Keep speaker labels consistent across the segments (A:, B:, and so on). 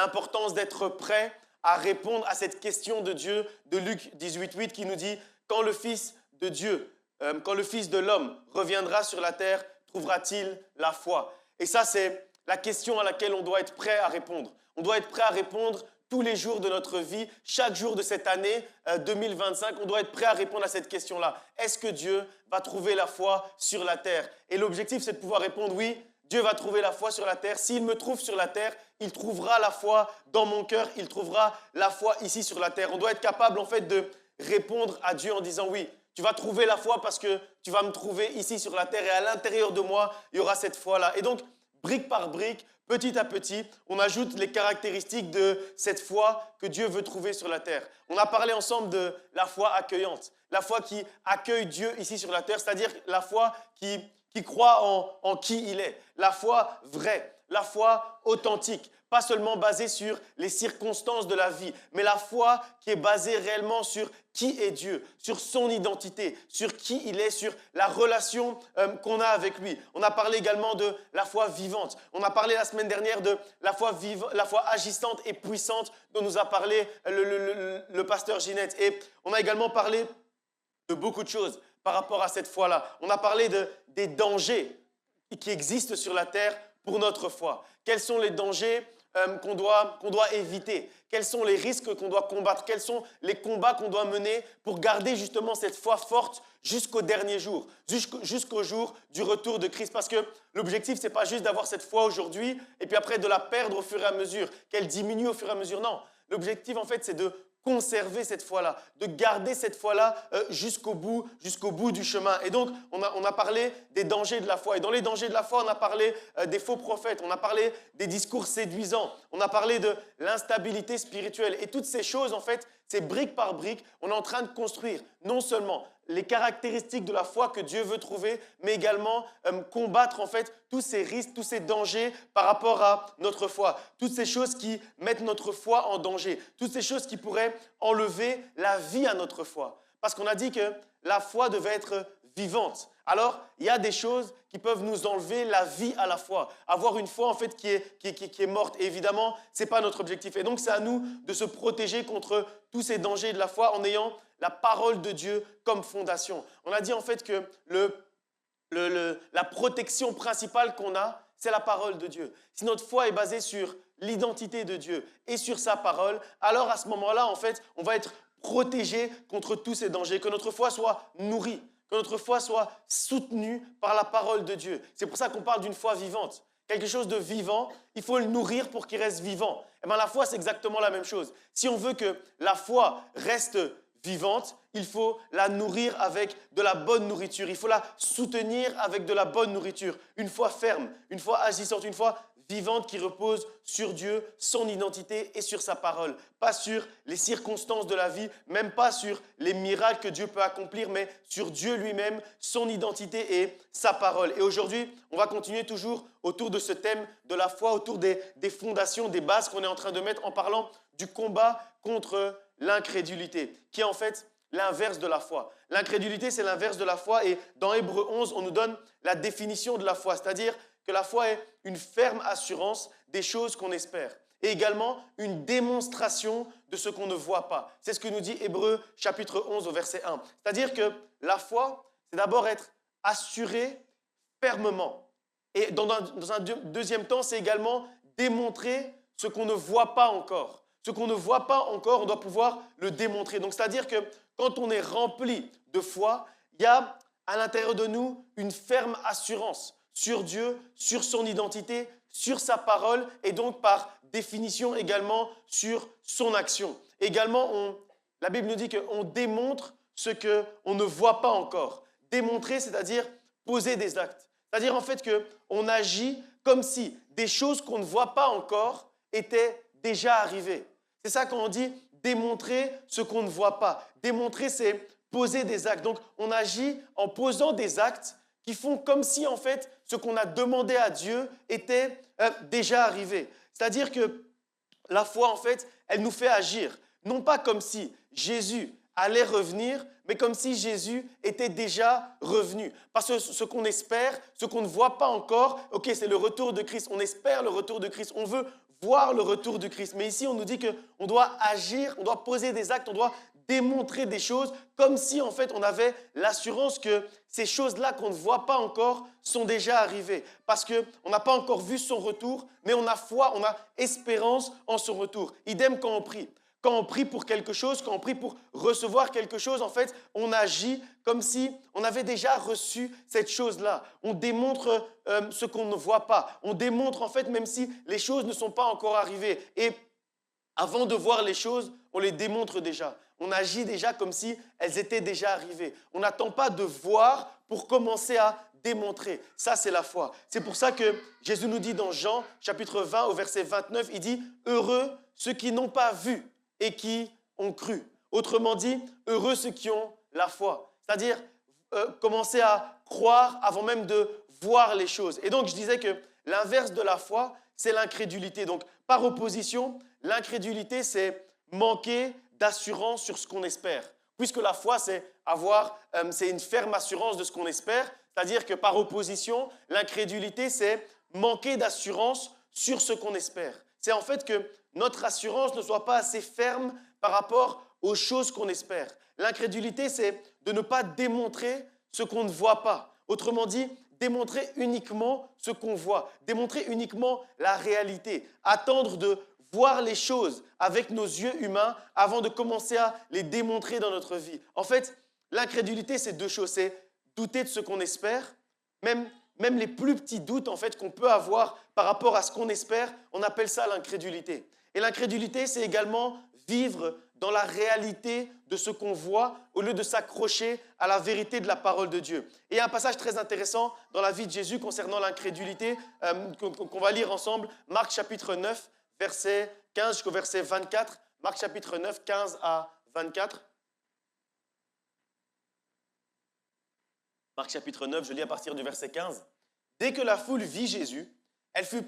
A: l'importance d'être prêt à répondre à cette question de Dieu de Luc 18:8 qui nous dit « Quand le Fils de Dieu, quand le Fils de l'homme reviendra sur la terre, trouvera-t-il la foi ?» Et ça, c'est la question à laquelle on doit être prêt à répondre. On doit être prêt à répondre tous les jours de notre vie, chaque jour de cette année 2025, on doit être prêt à répondre à cette question-là. Est-ce que Dieu va trouver la foi sur la terre? Et l'objectif, c'est de pouvoir répondre oui, Dieu va trouver la foi sur la terre. S'il me trouve sur la terre, il trouvera la foi dans mon cœur, il trouvera la foi ici sur la terre. On doit être capable en fait de répondre à Dieu en disant oui, tu vas trouver la foi parce que tu vas me trouver ici sur la terre et à l'intérieur de moi, il y aura cette foi-là. Et donc, brique par brique, petit à petit, on ajoute les caractéristiques de cette foi que Dieu veut trouver sur la terre. On a parlé ensemble de la foi accueillante, la foi qui accueille Dieu ici sur la terre, c'est-à-dire la foi qui croit en qui il est, la foi vraie, la foi authentique, pas seulement basée sur les circonstances de la vie, mais la foi qui est basée réellement sur qui est Dieu, sur son identité, sur qui il est, sur la relation qu'on a avec lui. On a parlé également de la foi vivante. On a parlé la semaine dernière de la foi agissante et puissante dont nous a parlé le pasteur Ginette. Et on a également parlé de beaucoup de choses par rapport à cette foi-là. On a parlé des dangers qui existent sur la terre pour notre foi. Quels sont les dangers qu'on doit éviter? Quels sont les risques qu'on doit combattre? Quels sont les combats qu'on doit mener pour garder justement cette foi forte jusqu'au dernier jour, jusqu'au jour du retour de Christ? Parce que l'objectif, ce n'est pas juste d'avoir cette foi aujourd'hui et puis après de la perdre au fur et à mesure, qu'elle diminue au fur et à mesure. Non, l'objectif en fait, c'est de conserver cette foi-là, de garder cette foi-là jusqu'au bout du chemin. Et donc, on a parlé des dangers de la foi. Et dans les dangers de la foi, on a parlé des faux prophètes, on a parlé des discours séduisants, on a parlé de l'instabilité spirituelle. Et toutes ces choses, en fait, c'est brique par brique, on est en train de construire non seulement les caractéristiques de la foi que Dieu veut trouver, mais également combattre en fait tous ces risques, tous ces dangers par rapport à notre foi. Toutes ces choses qui mettent notre foi en danger. Toutes ces choses qui pourraient enlever la vie à notre foi. Parce qu'on a dit que la foi devait être vivante. Alors, il y a des choses qui peuvent nous enlever la vie à la foi. Avoir une foi en fait qui est morte. Et évidemment, ce n'est pas notre objectif. Et donc, c'est à nous de se protéger contre tous ces dangers de la foi en ayant la parole de Dieu comme fondation. On a dit en fait que la protection principale qu'on a, c'est la parole de Dieu. Si notre foi est basée sur l'identité de Dieu et sur sa parole, alors à ce moment-là, en fait, on va être protégé contre tous ces dangers, que notre foi soit nourrie, que notre foi soit soutenue par la parole de Dieu. C'est pour ça qu'on parle d'une foi vivante. Quelque chose de vivant, il faut le nourrir pour qu'il reste vivant. Et bien la foi, c'est exactement la même chose. Si on veut que la foi reste vivante, il faut la nourrir avec de la bonne nourriture. Il faut la soutenir avec de la bonne nourriture. Une foi ferme, une foi agissante, une foi vivante qui repose sur Dieu, son identité et sur sa parole. Pas sur les circonstances de la vie, même pas sur les miracles que Dieu peut accomplir, mais sur Dieu lui-même, son identité et sa parole. Et aujourd'hui, on va continuer toujours autour de ce thème de la foi, autour des fondations, des bases qu'on est en train de mettre en parlant du combat contre l'incrédulité, qui est en fait l'inverse de la foi. L'incrédulité, c'est l'inverse de la foi et dans Hébreux 11, on nous donne la définition de la foi, c'est-à-dire que la foi est une ferme assurance des choses qu'on espère et également une démonstration de ce qu'on ne voit pas. C'est ce que nous dit Hébreux chapitre 11 au verset 1. C'est-à-dire que la foi, c'est d'abord être assuré fermement. Et dans un deuxième temps, c'est également démontrer ce qu'on ne voit pas encore. Ce qu'on ne voit pas encore, on doit pouvoir le démontrer. Donc, c'est-à-dire que quand on est rempli de foi, il y a à l'intérieur de nous une ferme assurance sur Dieu, sur son identité, sur sa parole et donc par définition également sur son action. Également, la Bible nous dit qu'on démontre ce qu'on ne voit pas encore. Démontrer, c'est-à-dire poser des actes. C'est-à-dire en fait qu'on agit comme si des choses qu'on ne voit pas encore étaient déjà arrivées. C'est ça quand on dit démontrer ce qu'on ne voit pas. Démontrer, c'est poser des actes. Donc, on agit en posant des actes qui font comme si, en fait, ce qu'on a demandé à Dieu était déjà arrivé. C'est-à-dire que la foi, en fait, elle nous fait agir. Non pas comme si Jésus allait revenir, mais comme si Jésus était déjà revenu. Parce que ce qu'on espère, ce qu'on ne voit pas encore, ok, c'est le retour de Christ. On espère le retour de Christ. On veut voir le retour du Christ. Mais ici, on nous dit qu'on doit agir, on doit poser des actes, on doit démontrer des choses comme si en fait on avait l'assurance que ces choses-là qu'on ne voit pas encore sont déjà arrivées. Parce qu'on n'a pas encore vu son retour, mais on a foi, on a espérance en son retour. Idem quand on prie. Quand on prie pour quelque chose, quand on prie pour recevoir quelque chose, en fait, on agit comme si on avait déjà reçu cette chose-là. On démontre ce qu'on ne voit pas. On démontre en fait même si les choses ne sont pas encore arrivées. Et avant de voir les choses, on les démontre déjà. On agit déjà comme si elles étaient déjà arrivées. On n'attend pas de voir pour commencer à démontrer. Ça, c'est la foi. C'est pour ça que Jésus nous dit dans Jean, chapitre 20, au verset 29, il dit « Heureux ceux qui n'ont pas vu et qui ont cru ». Autrement dit, heureux ceux qui ont la foi. C'est-à-dire commencer à croire avant même de voir les choses. Et donc, je disais que l'inverse de la foi, c'est l'incrédulité. Donc, par opposition, l'incrédulité, c'est manquer d'assurance sur ce qu'on espère. Puisque la foi, c'est une ferme assurance de ce qu'on espère. C'est-à-dire que par opposition, l'incrédulité, c'est manquer d'assurance sur ce qu'on espère. C'est en fait que notre assurance ne soit pas assez ferme par rapport aux choses qu'on espère. L'incrédulité, c'est de ne pas démontrer ce qu'on ne voit pas. Autrement dit, démontrer uniquement ce qu'on voit, démontrer uniquement la réalité, attendre de voir les choses avec nos yeux humains avant de commencer à les démontrer dans notre vie. En fait, l'incrédulité, c'est deux choses. C'est douter de ce qu'on espère, même les plus petits doutes en fait, qu'on peut avoir par rapport à ce qu'on espère, on appelle ça l'incrédulité. Et l'incrédulité, c'est également vivre dans la réalité de ce qu'on voit au lieu de s'accrocher à la vérité de la parole de Dieu. Et il y a un passage très intéressant dans la vie de Jésus concernant l'incrédulité qu'on va lire ensemble, Marc chapitre 9, verset 15 jusqu'au verset 24. Marc chapitre 9, 15 à 24. Marc chapitre 9, je lis à partir du verset 15. Dès que la foule vit Jésus, elle fut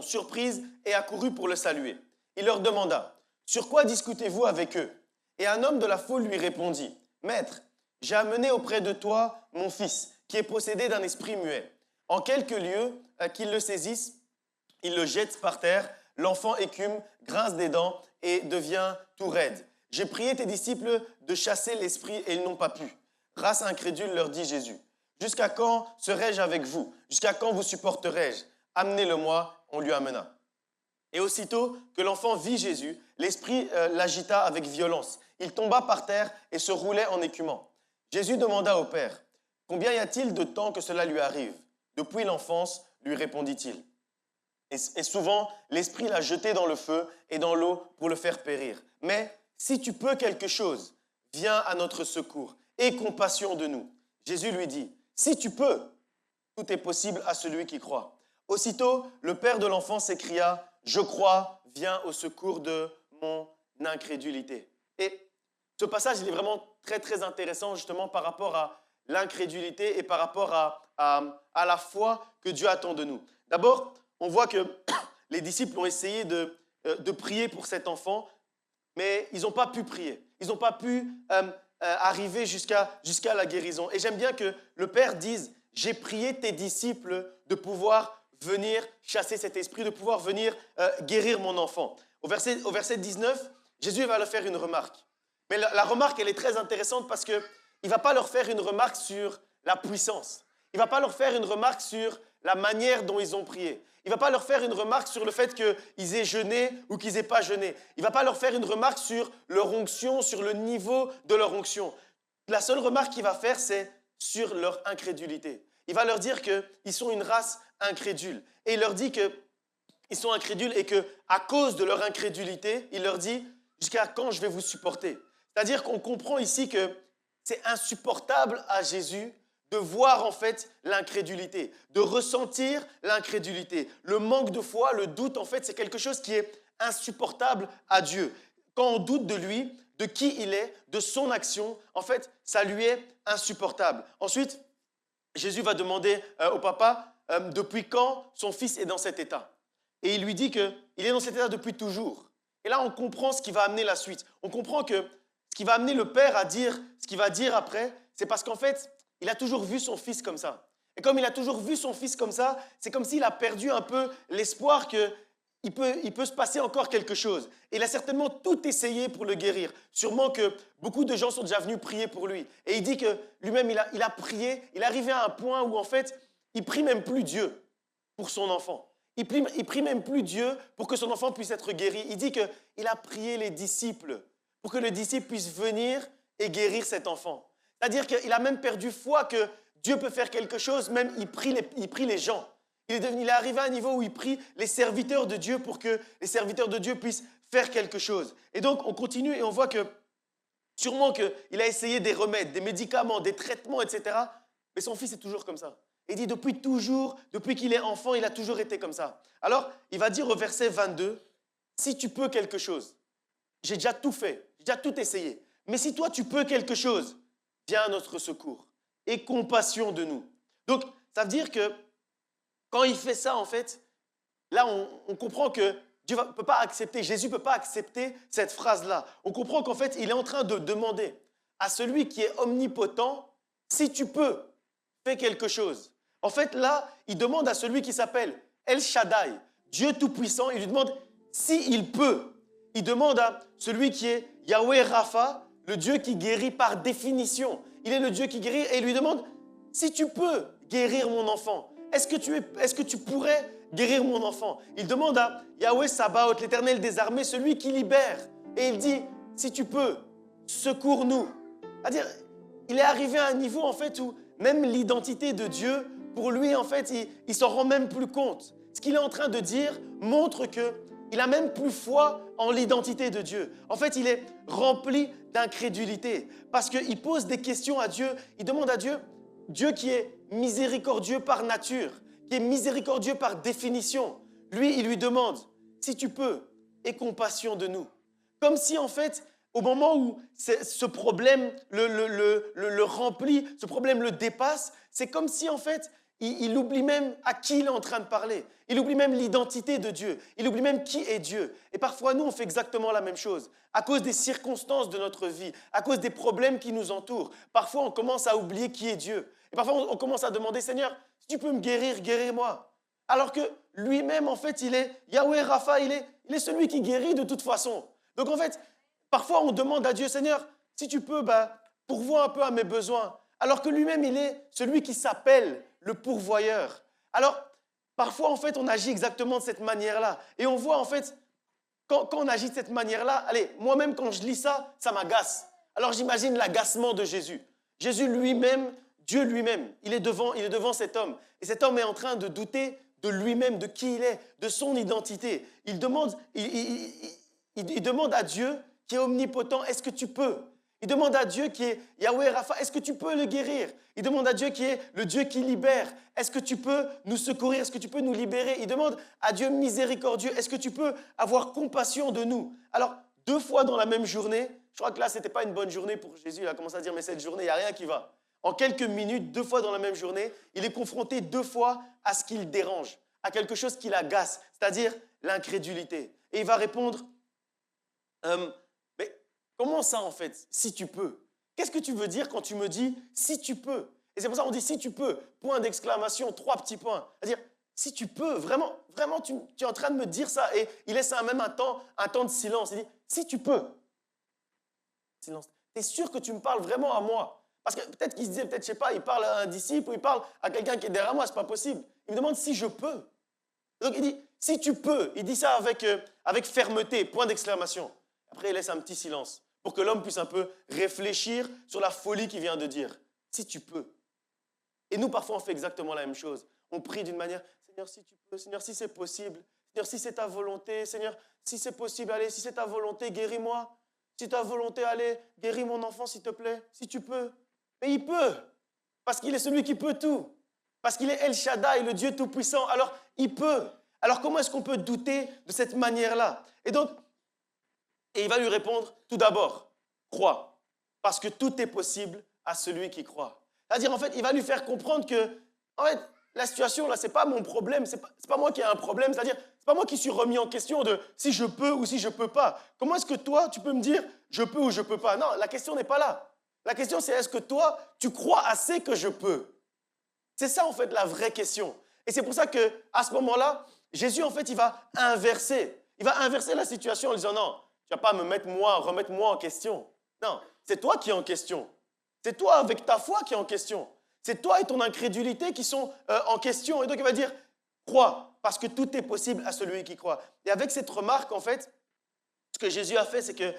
A: surprise et accourut pour le saluer. Il leur demanda, « Sur quoi discutez-vous avec eux ?» Et un homme de la foule lui répondit, « Maître, j'ai amené auprès de toi mon fils, qui est possédé d'un esprit muet. En quelques lieux, qu'il le saisisse, il le jette par terre, l'enfant écume, grince des dents et devient tout raide. J'ai prié tes disciples de chasser l'esprit et ils n'ont pas pu. » Race incrédule, leur dit Jésus. « Jusqu'à quand serai-je avec vous? Jusqu'à quand vous supporterai-je? Amenez-le-moi. » On lui amena. Et aussitôt que l'enfant vit Jésus, l'esprit l'agita avec violence. Il tomba par terre et se roulait en écumant. Jésus demanda au Père, « Combien y a-t-il de temps que cela lui arrive? Depuis l'enfance, lui répondit-il. Et souvent, l'esprit l'a jeté dans le feu et dans l'eau pour le faire périr. Mais si tu peux quelque chose, viens à notre secours. Aie compassion de nous. » Jésus lui dit, « Si tu peux, tout est possible à celui qui croit. » Aussitôt, le père de l'enfant s'écria, « Je crois, viens au secours de mon incrédulité. » Et ce passage, il est vraiment très, très intéressant justement par rapport à l'incrédulité et par rapport à la foi que Dieu attend de nous. D'abord, on voit que les disciples ont essayé de prier pour cet enfant, mais ils n'ont pas pu prier. Ils n'ont pas pu arriver jusqu'à la guérison. Et j'aime bien que le Père dise, « J'ai prié tes disciples de pouvoir venir chasser cet esprit, de pouvoir venir guérir mon enfant. » Au verset 19, Jésus va leur faire une remarque. Mais la remarque, elle est très intéressante parce qu'il ne va pas leur faire une remarque sur la puissance. Il ne va pas leur faire une remarque sur la manière dont ils ont prié. Il ne va pas leur faire une remarque sur le fait qu'ils aient jeûné ou qu'ils n'aient pas jeûné. Il ne va pas leur faire une remarque sur leur onction, sur le niveau de leur onction. La seule remarque qu'il va faire, c'est sur leur incrédulité. Il va leur dire qu'ils sont une race incrédule. Et il leur dit qu'ils sont incrédules et qu'à cause de leur incrédulité, il leur dit « Jusqu'à quand je vais vous supporter ?» C'est-à-dire qu'on comprend ici que c'est insupportable à Jésus de voir en fait l'incrédulité, de ressentir l'incrédulité. Le manque de foi, le doute, en fait, c'est quelque chose qui est insupportable à Dieu. Quand on doute de lui, de qui il est, de son action, en fait, ça lui est insupportable. Ensuite, Jésus va demander au papa depuis quand son fils est dans cet état. Et il lui dit qu'il est dans cet état depuis toujours. Et là, on comprend ce qui va amener la suite. On comprend que ce qui va amener le père à dire ce qu'il va dire après, c'est parce qu'en fait, il a toujours vu son fils comme ça. Et comme il a toujours vu son fils comme ça, c'est comme s'il a perdu un peu l'espoir que il peut se passer encore quelque chose. Et il a certainement tout essayé pour le guérir. Sûrement que beaucoup de gens sont déjà venus prier pour lui. Et il dit que lui-même, il a prié, il est arrivé à un point où en fait, il prie même plus Dieu pour son enfant. Il prie même plus Dieu pour que son enfant puisse être guéri. Il dit qu'il a prié les disciples pour que le disciple puisse venir et guérir cet enfant. C'est-à-dire qu'il a même perdu foi que Dieu peut faire quelque chose, même il prie les gens. Il est arrivé à un niveau où il prie les serviteurs de Dieu pour que les serviteurs de Dieu puissent faire quelque chose. Et donc, on continue et on voit que sûrement qu'il a essayé des remèdes, des médicaments, des traitements, etc. Mais son fils est toujours comme ça. Il dit depuis toujours, depuis qu'il est enfant, il a toujours été comme ça. Alors, il va dire au verset 22, « Si tu peux quelque chose, j'ai déjà tout fait, j'ai déjà tout essayé. Mais si toi, tu peux quelque chose, viens à notre secours. Aie compassion de nous. » Donc, ça veut dire que quand il fait ça, en fait, là, on comprend que Dieu peut pas accepter, Jésus ne peut pas accepter cette phrase-là. On comprend qu'en fait, il est en train de demander à celui qui est omnipotent, si tu peux, fais quelque chose. En fait, là, il demande à celui qui s'appelle El Shaddai, Dieu Tout-Puissant, il lui demande s'il peut. Il demande à celui qui est Yahweh Rapha, le Dieu qui guérit par définition. Il est le Dieu qui guérit et il lui demande si tu peux guérir mon enfant. Est-ce que tu pourrais guérir mon enfant? Il demande à Yahweh Sabaoth, l'Éternel des armées, celui qui libère. Et il dit, si tu peux, secours-nous. C'est-à-dire, il est arrivé à un niveau en fait où même l'identité de Dieu, pour lui en fait, il s'en rend même plus compte. Ce qu'il est en train de dire montre qu'il a même plus foi en l'identité de Dieu. En fait, il est rempli d'incrédulité parce qu'il pose des questions à Dieu. Il demande à Dieu, Dieu qui est miséricordieux par nature, qui est miséricordieux par définition. Lui, il lui demande, si tu peux, aie compassion de nous. Comme si, en fait, au moment où ce problème le remplit, ce problème le dépasse, c'est comme si, en fait, il oublie même à qui il est en train de parler. Il oublie même l'identité de Dieu. Il oublie même qui est Dieu. Et parfois, nous, on fait exactement la même chose. À cause des circonstances de notre vie, à cause des problèmes qui nous entourent, parfois, on commence à oublier qui est Dieu. Et parfois, on commence à demander, Seigneur, si tu peux me guérir, guéris-moi. Alors que lui-même, en fait, il est Yahweh Rapha, il est celui qui guérit de toute façon. Donc, en fait, parfois, on demande à Dieu, Seigneur, si tu peux, pourvois un peu à mes besoins. Alors que lui-même, il est celui qui s'appelle le pourvoyeur. Alors, parfois, en fait, on agit exactement de cette manière-là. Et on voit, en fait, quand on agit de cette manière-là, allez, moi-même, quand je lis ça, ça m'agace. Alors, j'imagine l'agacement de Jésus. Jésus lui-même, Dieu lui-même, il est devant cet homme. Et cet homme est en train de douter de lui-même, de qui il est, de son identité. Il demande à Dieu qui est omnipotent, est-ce que tu peux? Il demande à Dieu qui est Yahweh Rapha, est-ce que tu peux le guérir? Il demande à Dieu qui est le Dieu qui libère, est-ce que tu peux nous secourir? Est-ce que tu peux nous libérer? Il demande à Dieu miséricordieux, est-ce que tu peux avoir compassion de nous? Alors, 2 fois dans la même journée, je crois que là, ce n'était pas une bonne journée pour Jésus. Il a commencé à dire, mais cette journée, il n'y a rien qui va. En quelques minutes, 2 fois dans la même journée, il est confronté 2 fois à ce qui le dérange, à quelque chose qui l'agace, c'est-à-dire l'incrédulité. Et il va répondre, mais comment ça en fait, si tu peux? Qu'est-ce que tu veux dire quand tu me dis si tu peux? Et c'est pour ça qu'on dit si tu peux, point d'exclamation, 3 petits points. C'est-à-dire, si tu peux, vraiment, tu es en train de me dire ça. Et il laisse même un temps de silence. Il dit, si tu peux. Silence. Tu es sûr que tu me parles vraiment à moi? Parce que peut-être qu'il se disait, peut-être, je sais pas, il parle à un disciple ou il parle à quelqu'un qui est derrière moi, c'est pas possible. Il me demande si je peux. Donc il dit, si tu peux, il dit ça avec fermeté, point d'exclamation. Après, il laisse un petit silence pour que l'homme puisse un peu réfléchir sur la folie qu'il vient de dire. Si tu peux. Et nous, parfois, on fait exactement la même chose. On prie d'une manière, Seigneur, si tu peux, Seigneur, si c'est possible, Seigneur, si c'est ta volonté, Seigneur, si c'est possible, allez, si c'est ta volonté, guéris-moi. Si ta volonté, allez, guéris mon enfant, s'il te plaît, si tu peux. Mais il peut, parce qu'il est celui qui peut tout. Parce qu'il est El Shaddai, le Dieu Tout-Puissant. Alors, il peut. Alors, comment est-ce qu'on peut douter de cette manière-là? Et il va lui répondre, tout d'abord, crois. Parce que tout est possible à celui qui croit. C'est-à-dire, en fait, il va lui faire comprendre que, en fait, la situation, là, ce n'est pas mon problème. Ce n'est pas moi qui ai un problème. C'est-à-dire, ce n'est pas moi qui suis remis en question de si je peux ou si je ne peux pas. Comment est-ce que toi, tu peux me dire je peux ou je ne peux pas? Non, la question n'est pas là. La question, c'est est-ce que toi, tu crois assez que je peux? C'est ça, en fait, la vraie question. Et c'est pour ça qu'à ce moment-là, Jésus, en fait, il va inverser. Il va inverser la situation en disant non, tu ne vas pas remettre moi en question. Non, c'est toi qui es en question. C'est toi avec ta foi qui est en question. C'est toi et ton incrédulité qui sont en question. Et donc, il va dire, crois, parce que tout est possible à celui qui croit. Et avec cette remarque, en fait, ce que Jésus a fait, c'est que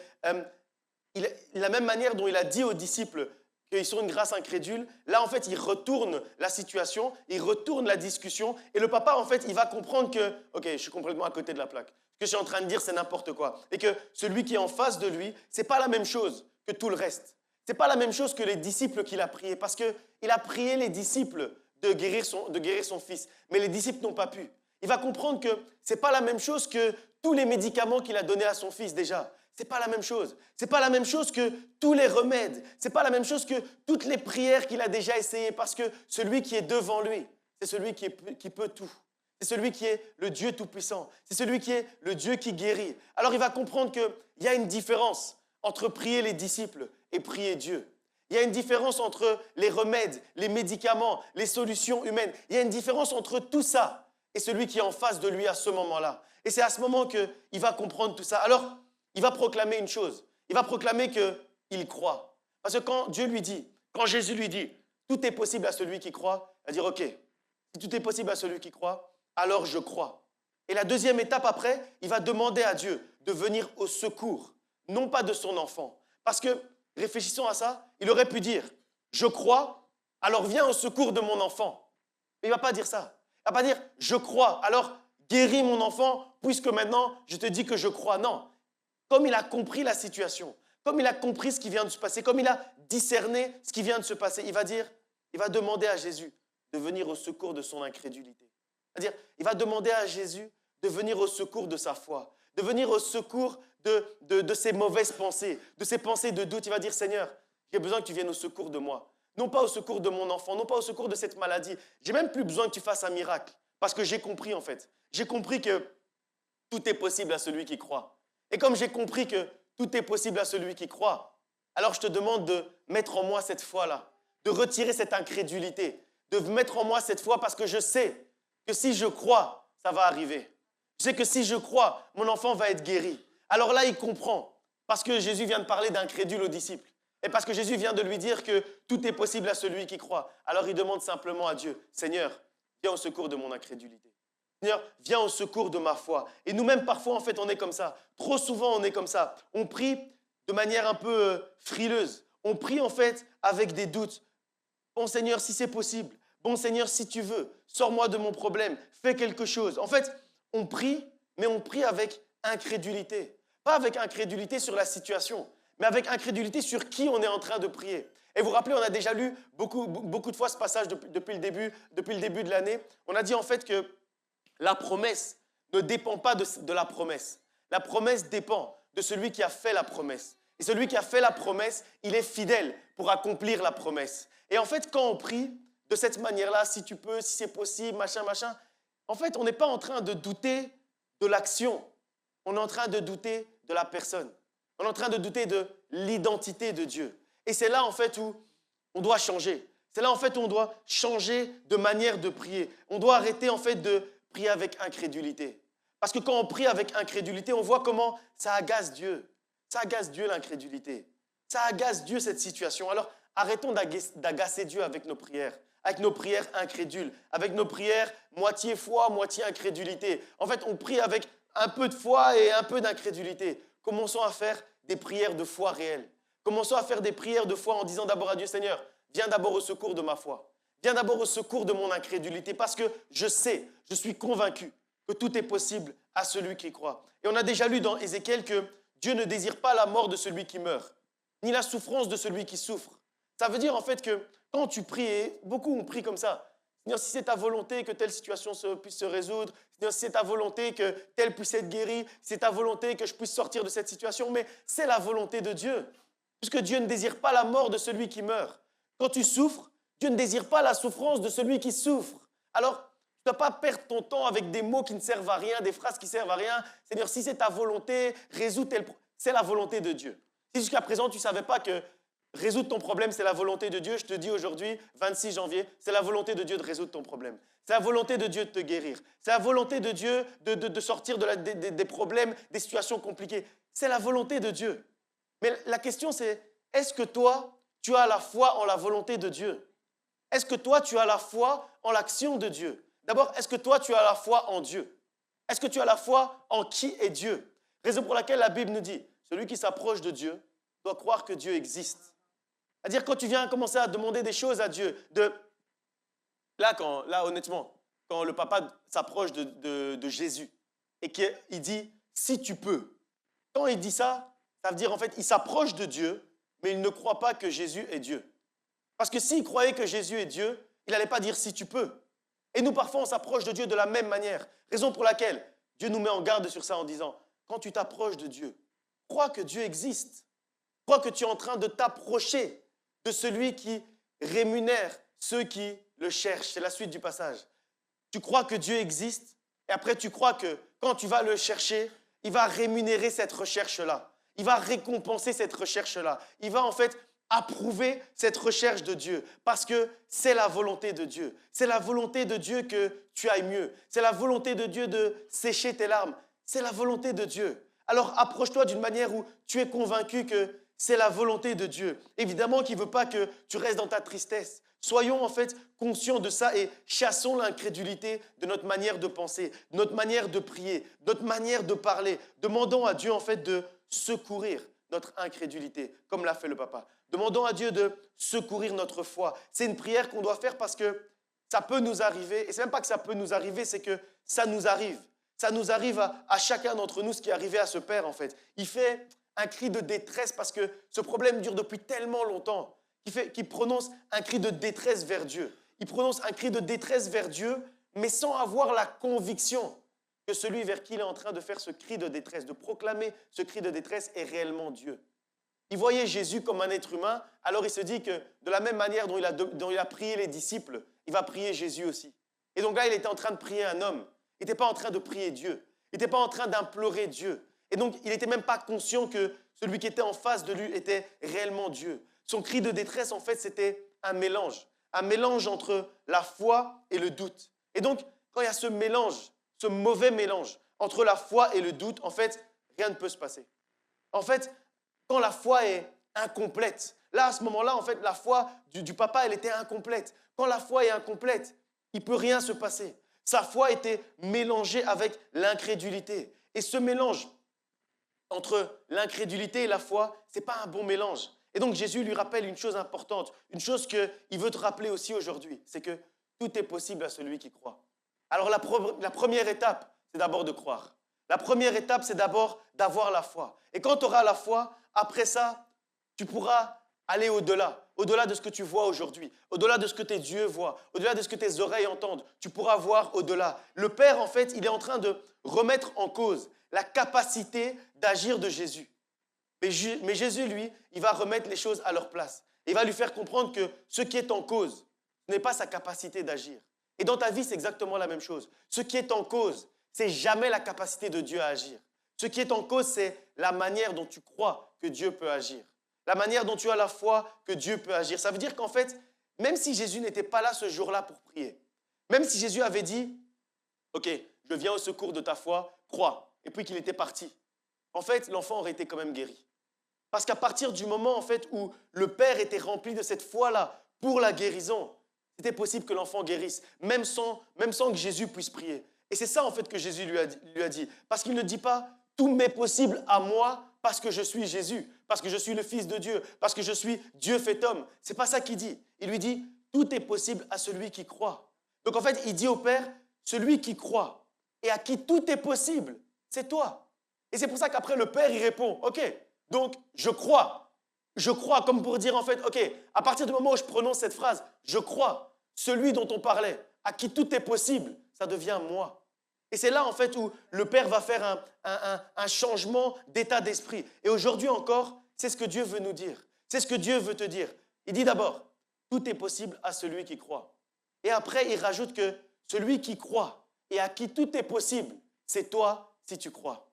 A: la même manière dont il a dit aux disciples qu'ils sont une grâce incrédule, là, en fait, il retourne la situation, il retourne la discussion, et le papa, en fait, il va comprendre que, ok, je suis complètement à côté de la plaque. Ce que je suis en train de dire, c'est n'importe quoi. Et que celui qui est en face de lui, ce n'est pas la même chose que tout le reste. Ce n'est pas la même chose que les disciples qu'il a priés, parce qu'il a prié les disciples de guérir son fils, mais les disciples n'ont pas pu. Il va comprendre que ce n'est pas la même chose que tous les médicaments qu'il a donnés à son fils déjà. Ce n'est pas la même chose. Ce n'est pas la même chose que tous les remèdes. Ce n'est pas la même chose que toutes les prières qu'il a déjà essayées, parce que celui qui est devant lui, c'est celui qui peut tout. C'est celui qui est le Dieu Tout-Puissant. C'est celui qui est le Dieu qui guérit. Alors il va comprendre qu'il y a une différence entre prier les disciples et prier Dieu. Il y a une différence entre les remèdes, les médicaments, les solutions humaines. Il y a une différence entre tout ça et celui qui est en face de lui à ce moment-là. Et c'est à ce moment qu'il va comprendre tout ça. Alors, il va proclamer une chose. Il va proclamer qu'il croit. Parce que quand Jésus lui dit, tout est possible à celui qui croit, il va dire, ok, si tout est possible à celui qui croit, alors je crois. Et la deuxième étape après, il va demander à Dieu de venir au secours, non pas de son enfant. Parce que, réfléchissons à ça, il aurait pu dire, je crois, alors viens au secours de mon enfant. Mais il ne va pas dire ça. Il ne va pas dire, je crois, alors guéris mon enfant, puisque maintenant je te dis que je crois. Non. Comme il a compris la situation, comme il a compris ce qui vient de se passer, comme il a discerné ce qui vient de se passer, il va demander à Jésus de venir au secours de son incrédulité. C'est-à-dire, il va demander à Jésus de venir au secours de sa foi, de venir au secours de ses mauvaises pensées, de ses pensées de doute. Il va dire, Seigneur, j'ai besoin que tu viennes au secours de moi. Non pas au secours de mon enfant, non pas au secours de cette maladie. J'ai même plus besoin que tu fasses un miracle, parce que j'ai compris en fait. J'ai compris que tout est possible à celui qui croit. Et comme j'ai compris que tout est possible à celui qui croit, alors je te demande de mettre en moi cette foi-là, de retirer cette incrédulité, de mettre en moi cette foi parce que je sais que si je crois, ça va arriver. Je sais que si je crois, mon enfant va être guéri. Alors là, il comprend, parce que Jésus vient de parler d'incrédule aux disciples, et parce que Jésus vient de lui dire que tout est possible à celui qui croit. Alors il demande simplement à Dieu, Seigneur, viens au secours de mon incrédulité. Seigneur, viens au secours de ma foi. Et nous-mêmes, parfois, en fait, on est comme ça. Trop souvent, on est comme ça. On prie de manière un peu frileuse. On prie, en fait, avec des doutes. Bon Seigneur, si c'est possible. Bon Seigneur, si tu veux, sors-moi de mon problème. Fais quelque chose. En fait, on prie, mais on prie avec incrédulité. Pas avec incrédulité sur la situation, mais avec incrédulité sur qui on est en train de prier. Et vous vous rappelez, on a déjà lu beaucoup de fois ce passage depuis le début de l'année. On a dit en fait que la promesse ne dépend pas de la promesse. La promesse dépend de celui qui a fait la promesse. Et celui qui a fait la promesse, il est fidèle pour accomplir la promesse. Et en fait, quand on prie de cette manière-là, si tu peux, si c'est possible, machin, en fait, on n'est pas en train de douter de l'action. On est en train de douter de la personne. On est en train de douter de l'identité de Dieu. Et c'est là, en fait, où on doit changer. C'est là, en fait, où on doit changer de manière de prier. On doit arrêter, en fait, de prier avec incrédulité. Parce que quand on prie avec incrédulité, on voit comment ça agace Dieu. Ça agace Dieu, l'incrédulité. Ça agace Dieu, cette situation. Alors, arrêtons d'agacer Dieu avec nos prières incrédules, avec nos prières moitié foi, moitié incrédulité. En fait, on prie avec un peu de foi et un peu d'incrédulité. Commençons à faire des prières de foi réelles. Commençons à faire des prières de foi en disant d'abord à Dieu, Seigneur, viens d'abord au secours de ma foi. Viens d'abord au secours de mon incrédulité parce que je sais, je suis convaincu que tout est possible à celui qui croit. Et on a déjà lu dans Ézéchiel que Dieu ne désire pas la mort de celui qui meurt, ni la souffrance de celui qui souffre. Ça veut dire en fait que quand tu pries, et beaucoup ont prié comme ça, Seigneur, si c'est ta volonté que telle situation puisse se résoudre, Seigneur, si c'est ta volonté que telle puisse être guérie, si c'est ta volonté que je puisse sortir de cette situation, mais c'est la volonté de Dieu. Puisque Dieu ne désire pas la mort de celui qui meurt. Quand tu souffres, Dieu ne désire pas la souffrance de celui qui souffre. Alors, tu ne dois pas perdre ton temps avec des mots qui ne servent à rien, des phrases qui ne servent à rien. Seigneur, si c'est ta volonté, résous tel problème. C'est la volonté de Dieu. Si jusqu'à présent, tu ne savais pas que résoudre ton problème, c'est la volonté de Dieu. Je te dis aujourd'hui, 26 janvier, c'est la volonté de Dieu de résoudre ton problème. C'est la volonté de Dieu de te guérir. C'est la volonté de Dieu de sortir des problèmes, des situations compliquées. C'est la volonté de Dieu. Mais la question c'est, est-ce que toi, tu as la foi en la volonté de Dieu? Est-ce que toi, tu as la foi en l'action de Dieu? D'abord, est-ce que toi, tu as la foi en Dieu? Est-ce que tu as la foi en qui est Dieu? Raison pour laquelle la Bible nous dit, celui qui s'approche de Dieu doit croire que Dieu existe. C'est-à-dire quand tu viens commencer à demander des choses à Dieu, là honnêtement, quand le papa s'approche de Jésus et qu'il dit « si tu peux », quand il dit ça, ça veut dire en fait il s'approche de Dieu, mais il ne croit pas que Jésus est Dieu. Parce que s'il croyait que Jésus est Dieu, il n'allait pas dire « si tu peux ». Et nous parfois on s'approche de Dieu de la même manière. Raison pour laquelle Dieu nous met en garde sur ça en disant « quand tu t'approches de Dieu, crois que Dieu existe. Crois que tu es en train de t'approcher de celui qui rémunère ceux qui le cherchent. » C'est la suite du passage. Tu crois que Dieu existe et après tu crois que quand tu vas le chercher, il va rémunérer cette recherche-là. Il va récompenser cette recherche-là. Il va en fait approuver cette recherche de Dieu parce que c'est la volonté de Dieu. C'est la volonté de Dieu que tu ailles mieux. C'est la volonté de Dieu de sécher tes larmes. C'est la volonté de Dieu. Alors approche-toi d'une manière où tu es convaincu que c'est la volonté de Dieu. Évidemment qu'il ne veut pas que tu restes dans ta tristesse. Soyons en fait conscients de ça et chassons l'incrédulité de notre manière de penser, de notre manière de prier, de notre manière de parler. Demandons à Dieu en fait de secourir notre incrédulité, comme l'a fait le papa. Demandons à Dieu de secourir notre foi. C'est une prière qu'on doit faire parce que ça peut nous arriver, et c'est même pas que ça peut nous arriver, c'est que ça nous arrive. Ça nous arrive à chacun d'entre nous, ce qui est arrivé à ce père en fait. Il fait un cri de détresse parce que ce problème dure depuis tellement longtemps qu'il prononce un cri de détresse vers Dieu. Il prononce un cri de détresse vers Dieu, mais sans avoir la conviction que celui vers qui il est en train de faire ce cri de détresse, de proclamer ce cri de détresse est réellement Dieu. Il voyait Jésus comme un être humain, alors il se dit que de la même manière dont il a prié les disciples, il va prier Jésus aussi. Et donc là, il était en train de prier un homme. Il n'était pas en train de prier Dieu. Il n'était pas en train d'implorer Dieu. Et donc, il n'était même pas conscient que celui qui était en face de lui était réellement Dieu. Son cri de détresse, en fait, c'était un mélange entre la foi et le doute. Et donc, quand il y a ce mélange, ce mauvais mélange entre la foi et le doute, en fait, rien ne peut se passer. En fait, quand la foi est incomplète, là, à ce moment-là, en fait, la foi du papa, elle était incomplète. Quand la foi est incomplète, il ne peut rien se passer. Sa foi était mélangée avec l'incrédulité. Et ce mélange entre l'incrédulité et la foi, ce n'est pas un bon mélange. Et donc Jésus lui rappelle une chose importante, une chose qu'il veut te rappeler aussi aujourd'hui, c'est que tout est possible à celui qui croit. Alors la première étape, c'est d'abord de croire. La première étape, c'est d'abord d'avoir la foi. Et quand tu auras la foi, après ça, tu pourras aller au-delà de ce que tu vois aujourd'hui, au-delà de ce que tes yeux voient, au-delà de ce que tes oreilles entendent. Tu pourras voir au-delà. Le Père, en fait, il est en train de remettre en cause la capacité d'agir de Jésus. Mais Jésus, lui, il va remettre les choses à leur place. Il va lui faire comprendre que ce qui est en cause, ce n'est pas sa capacité d'agir. Et dans ta vie, c'est exactement la même chose. Ce qui est en cause, c'est jamais la capacité de Dieu à agir. Ce qui est en cause, c'est la manière dont tu crois que Dieu peut agir. La manière dont tu as la foi que Dieu peut agir. Ça veut dire qu'en fait, même si Jésus n'était pas là ce jour-là pour prier, même si Jésus avait dit « Ok, je viens au secours de ta foi, crois », et puis qu'il était parti, en fait, l'enfant aurait été quand même guéri. Parce qu'à partir du moment en fait, où le Père était rempli de cette foi-là pour la guérison, c'était possible que l'enfant guérisse, même sans que Jésus puisse prier. Et c'est ça en fait que Jésus lui a dit. Parce qu'il ne dit pas « tout m'est possible à moi parce que je suis Jésus, parce que je suis le Fils de Dieu, parce que je suis Dieu fait homme ». Ce n'est pas ça qu'il dit. Il lui dit « tout est possible à celui qui croit ». Donc en fait, il dit au Père « celui qui croit et à qui tout est possible, c'est toi ». Et c'est pour ça qu'après le Père, il répond « ok ». Donc, je crois, comme pour dire en fait, ok, à partir du moment où je prononce cette phrase, je crois, celui dont on parlait, à qui tout est possible, ça devient moi. Et c'est là en fait où le Père va faire un changement d'état d'esprit. Et aujourd'hui encore, c'est ce que Dieu veut nous dire. C'est ce que Dieu veut te dire. Il dit d'abord, tout est possible à celui qui croit. Et après, il rajoute que celui qui croit et à qui tout est possible, c'est toi si tu crois.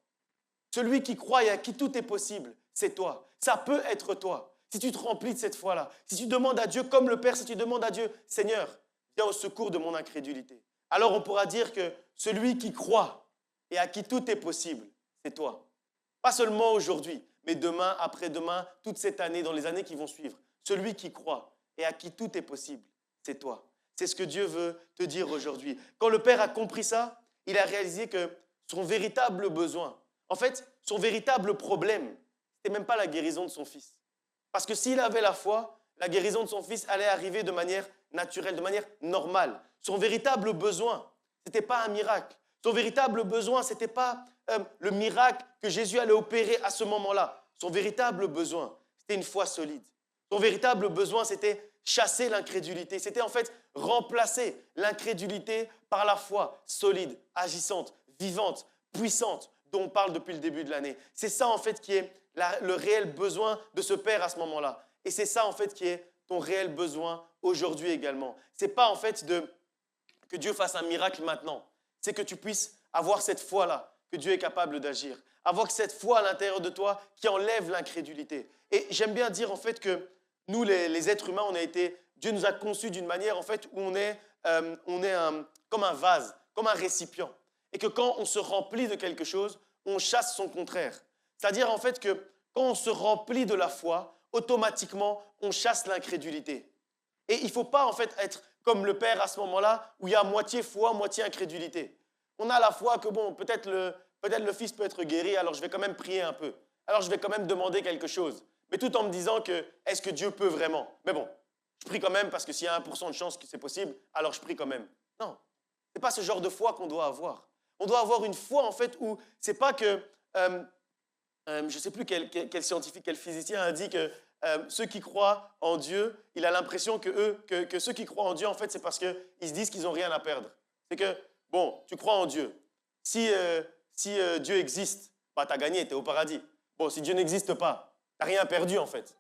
A: Celui qui croit et à qui tout est possible, c'est toi. Ça peut être toi. si tu te remplis de cette foi-là, si tu demandes à Dieu comme le Père, si tu demandes à Dieu, Seigneur, viens au secours de mon incrédulité, alors on pourra dire que celui qui croit et à qui tout est possible, c'est toi. Pas seulement aujourd'hui, mais demain, après-demain, toute cette année, dans les années qui vont suivre. Celui qui croit et à qui tout est possible, c'est toi. C'est ce que Dieu veut te dire aujourd'hui. Quand le Père a compris ça, il a réalisé que son véritable besoin, en fait, son véritable problème, ce n'était même pas la guérison de son fils. Parce que s'il avait la foi, la guérison de son fils allait arriver de manière naturelle, de manière normale. Son véritable besoin, ce n'était pas un miracle. Son véritable besoin, ce n'était pas le miracle que Jésus allait opérer à ce moment-là. Son véritable besoin, c'était une foi solide. Son véritable besoin, c'était chasser l'incrédulité. C'était en fait remplacer l'incrédulité par la foi solide, agissante, vivante, puissante, dont on parle depuis le début de l'année. C'est ça en fait qui est le réel besoin de ce Père à ce moment-là. Et c'est ça en fait qui est ton réel besoin aujourd'hui également. Ce n'est pas en fait que Dieu fasse un miracle maintenant. C'est que tu puisses avoir cette foi-là, que Dieu est capable d'agir. Avoir cette foi à l'intérieur de toi qui enlève l'incrédulité. Et j'aime bien dire en fait que nous, les êtres humains, Dieu nous a conçus d'une manière en fait où on est comme un vase, comme un récipient. Et que quand on se remplit de quelque chose, on chasse son contraire. C'est-à-dire en fait que quand on se remplit de la foi, automatiquement, on chasse l'incrédulité. Et il ne faut pas en fait être comme le Père à ce moment-là, où il y a moitié foi, moitié incrédulité. On a la foi que bon, peut-être le fils peut être guéri, alors je vais quand même prier un peu. Alors je vais quand même demander quelque chose. Mais tout en me disant que, est-ce que Dieu peut vraiment? Mais bon, je prie quand même parce que s'il y a 1% de chance que c'est possible, alors je prie quand même. Non, ce n'est pas ce genre de foi qu'on doit avoir. On doit avoir une foi en fait où ce n'est pas que, je ne sais plus quel scientifique, quel physicien a dit que ceux qui croient en Dieu, il a l'impression que ceux qui croient en Dieu, en fait, c'est parce qu'ils se disent qu'ils n'ont rien à perdre. C'est que, bon, tu crois en Dieu. Si Dieu existe, bah, tu as gagné, tu es au paradis. Bon, si Dieu n'existe pas, tu n'as rien perdu, en fait.